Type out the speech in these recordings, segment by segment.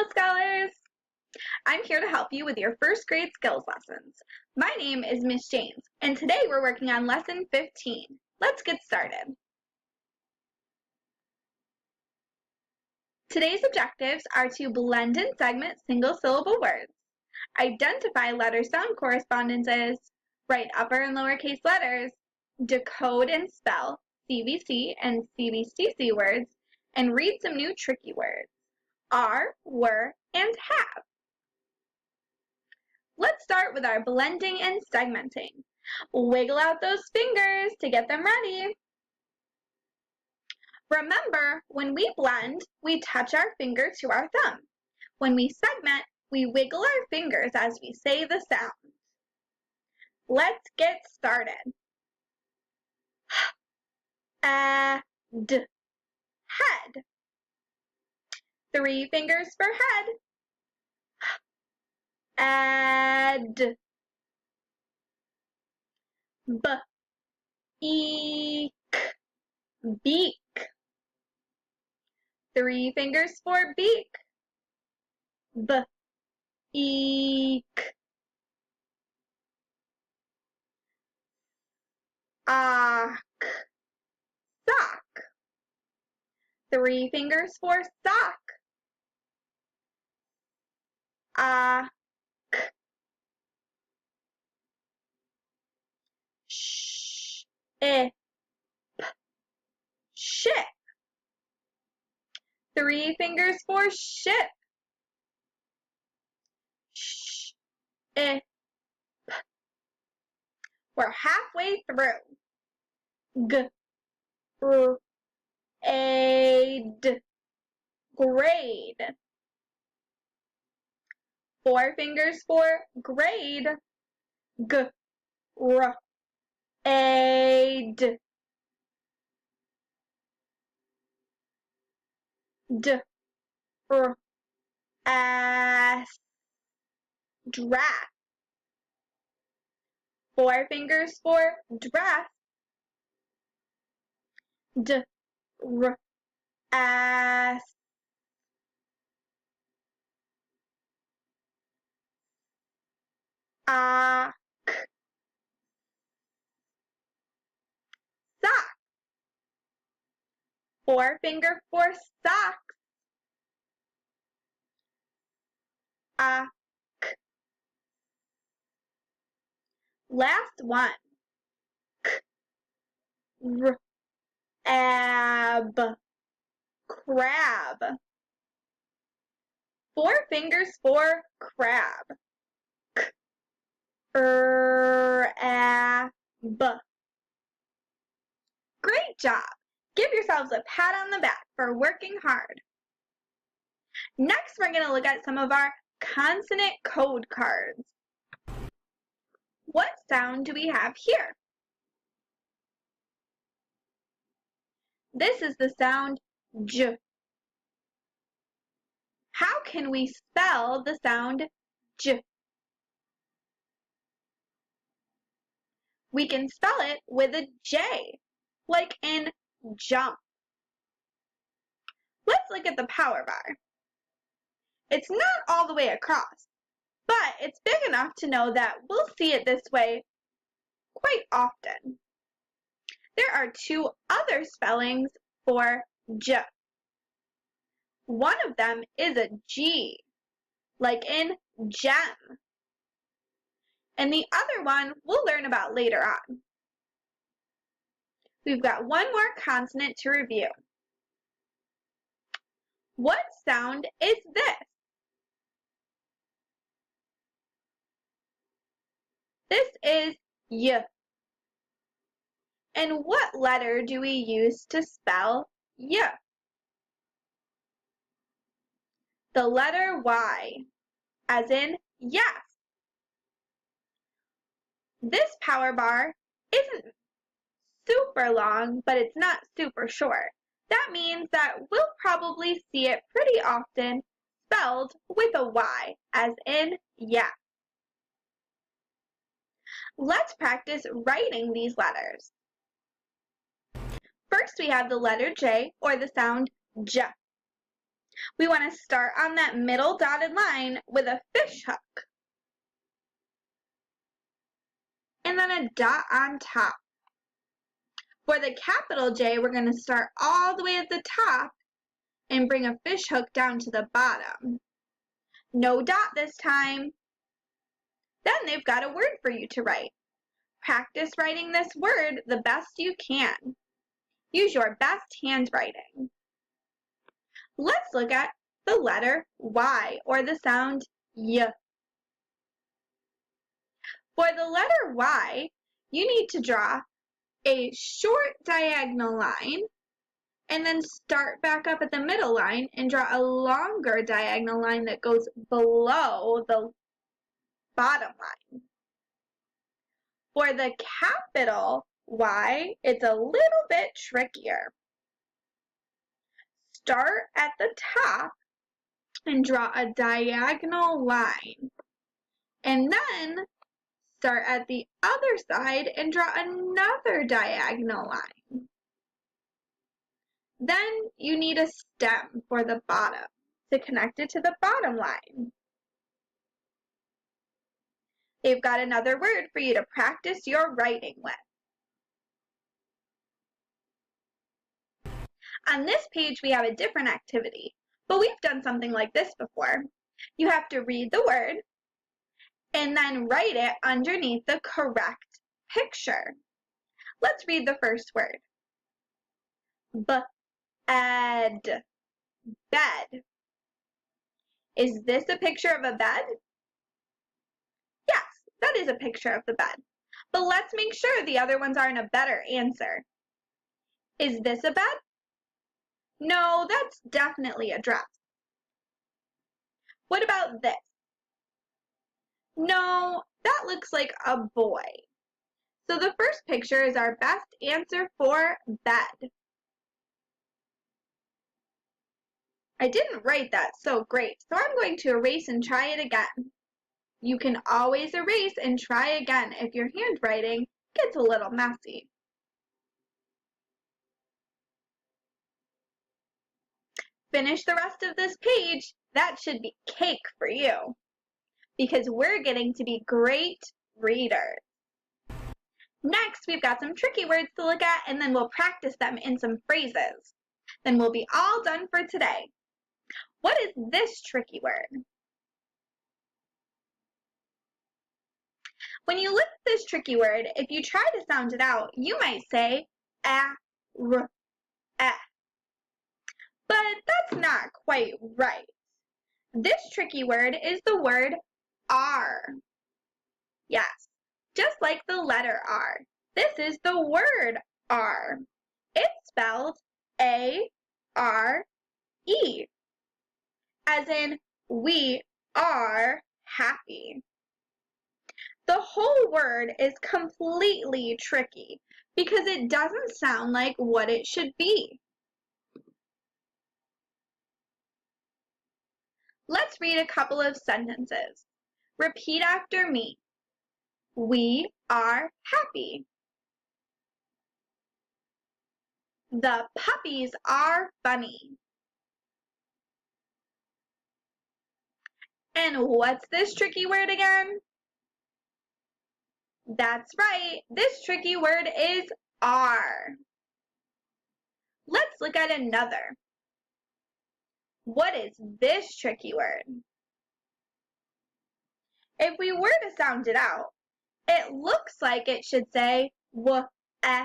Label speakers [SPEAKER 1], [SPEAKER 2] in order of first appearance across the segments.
[SPEAKER 1] Hello, scholars! I'm here to help you with your first grade skills lessons. My name is Miss James, and today we're working on lesson 15. Let's get started. Today's objectives are to blend and segment single-syllable words, identify letter-sound correspondences, write upper and lowercase letters, decode and spell CVC and CVCC words, and read some new tricky words. Are, were, and have. Let's start with our blending and segmenting. Wiggle out those fingers to get them ready. Remember, when we blend, we touch our finger to our thumb. When we segment, we wiggle our fingers as we say the sound. Let's get started. Head. 3 fingers for head. Add. Beak. Beak. 3 fingers for beak. Beak. Sock. 3 fingers for sock. Ship. Ship. 3 fingers for ship. Ship. We're halfway through. Grade. 4 fingers for grade. Grade. Draft. 4 fingers for draft. Sock. 4 finger for socks. Last one. Crab. 4 fingers for crab. Great job! Give yourselves a pat on the back for working hard. Next, we're going to look at some of our consonant code cards. What sound do we have here? This is the sound J. How can we spell the sound J? We can spell it with a J, like in jump. Let's look at the power bar. It's not all the way across, but it's big enough to know that we'll see it this way quite often. There are 2 other spellings for J. One of them is a G, like in gem. And the other one we'll learn about later on. We've got one more consonant to review. What sound is this? This is Y. And what letter do we use to spell Y? The letter Y, as in yes. This power bar isn't super long, but it's not super short. That means that we'll probably see it pretty often spelled with a Y, as in yes. Let's practice writing these letters. First, we have the letter J, or the sound J. We want to start on that middle dotted line with a fish hook. And then a dot on top. For the capital J, we're going to start all the way at the top and bring a fish hook down to the bottom. No dot this time. Then they've got a word for you to write. Practice writing this word the best you can. Use your best handwriting. Let's look at the letter Y, or the sound Y. For the letter Y, you need to draw a short diagonal line and then start back up at the middle line and draw a longer diagonal line that goes below the bottom line. For the capital Y, it's a little bit trickier. Start at the top and draw a diagonal line. And then start at the other side and draw another diagonal line. Then you need a stem for the bottom to connect it to the bottom line. They've got another word for you to practice your writing with. On this page, we have a different activity, but we've done something like this before. You have to read the word and then write it underneath the correct picture. Let's read the first word. Bed. Bed. Is this a picture of a bed? Yes, that is a picture of the bed. But let's make sure the other ones aren't a better answer. Is this a bed? No, that's definitely a dress. What about this? No, that looks like a boy. So the first picture is our best answer for bed. I didn't write that so great, so I'm going to erase and try it again. You can always erase and try again if your handwriting gets a little messy. Finish the rest of this page. That should be cake for you, because we're getting to be great readers. Next, we've got some tricky words to look at, and then we'll practice them in some phrases. Then we'll be all done for today. What is this tricky word? When you look at this tricky word, if you try to sound it out, you might say a-r-eh. But that's not quite right. This tricky word is the word R. Yes, just like the letter R. This is the word R. It's spelled A-R-E, as in we are happy. The whole word is completely tricky because it doesn't sound like what it should be. Let's read a couple of sentences. Repeat after me. We are happy. The puppies are funny. And what's this tricky word again? That's right, this tricky word is are. Let's look at another. What is this tricky word? If we were to sound it out, it looks like it should say w-e-r-e.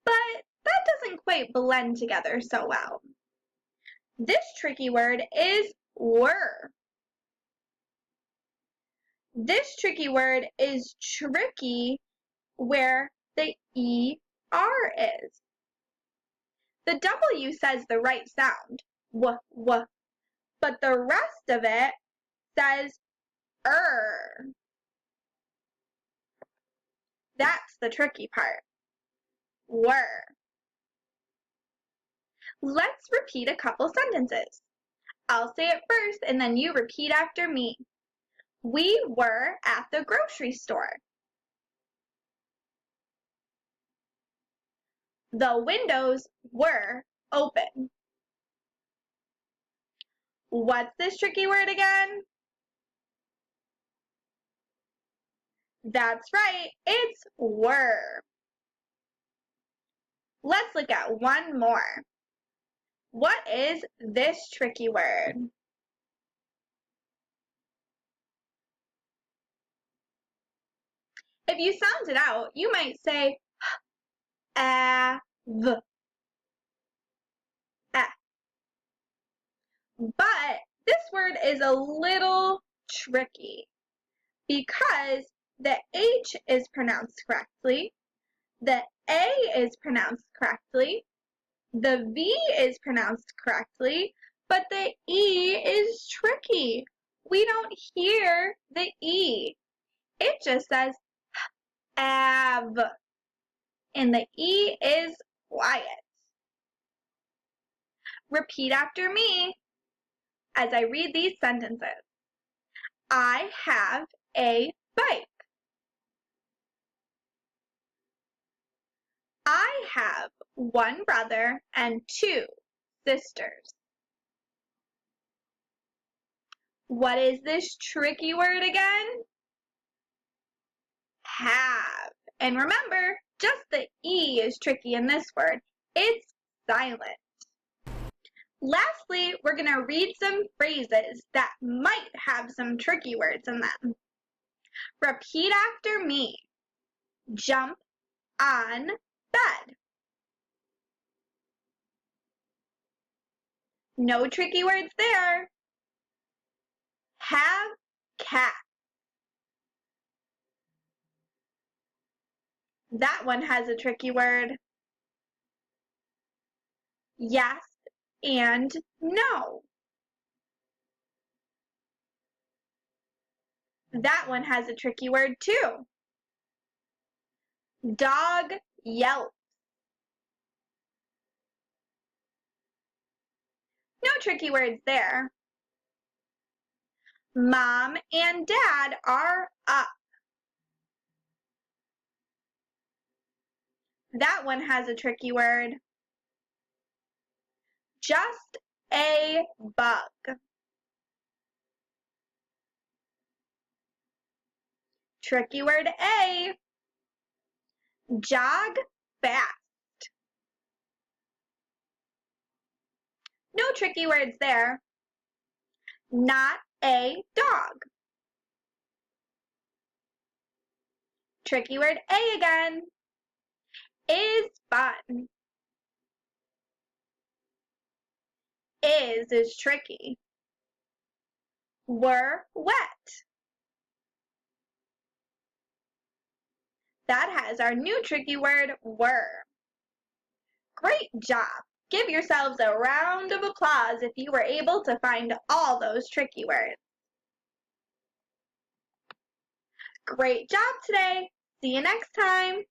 [SPEAKER 1] But that doesn't quite blend together so well. This tricky word is were. This tricky word is tricky where the E-R is. The W says the right sound, w, but the rest of it says That's the tricky part. Were. Let's repeat a couple sentences. I'll say it first and then you repeat after me. We were at the grocery store. The windows were open. What's this tricky word again? That's right, it's were. Let's look at one more. What is this tricky word? If you sound it out, you might say v. But this word is a little tricky because the H is pronounced correctly, the A is pronounced correctly, the V is pronounced correctly, but the E is tricky. We don't hear the E. It just says av, and the E is quiet. Repeat after me as I read these sentences. I have a bike. I have one brother and 2 sisters. What is this tricky word again? Have. And remember, just the E is tricky in this word. It's silent. Lastly, we're going to read some phrases that might have some tricky words in them. Repeat after me. Jump on bed. No tricky words there. Have cat. That one has a tricky word. Yes and no. That one has a tricky word too. Dog yelps. No tricky words there. Mom and Dad are up. That one has a tricky word. Just a bug. Tricky word A. Jog fast. No tricky words there. Not a dog. Tricky word A again. Is fun. Is tricky. Were wet. That has our new tricky word, were. Great job. Give yourselves a round of applause if you were able to find all those tricky words. Great job today. See you next time.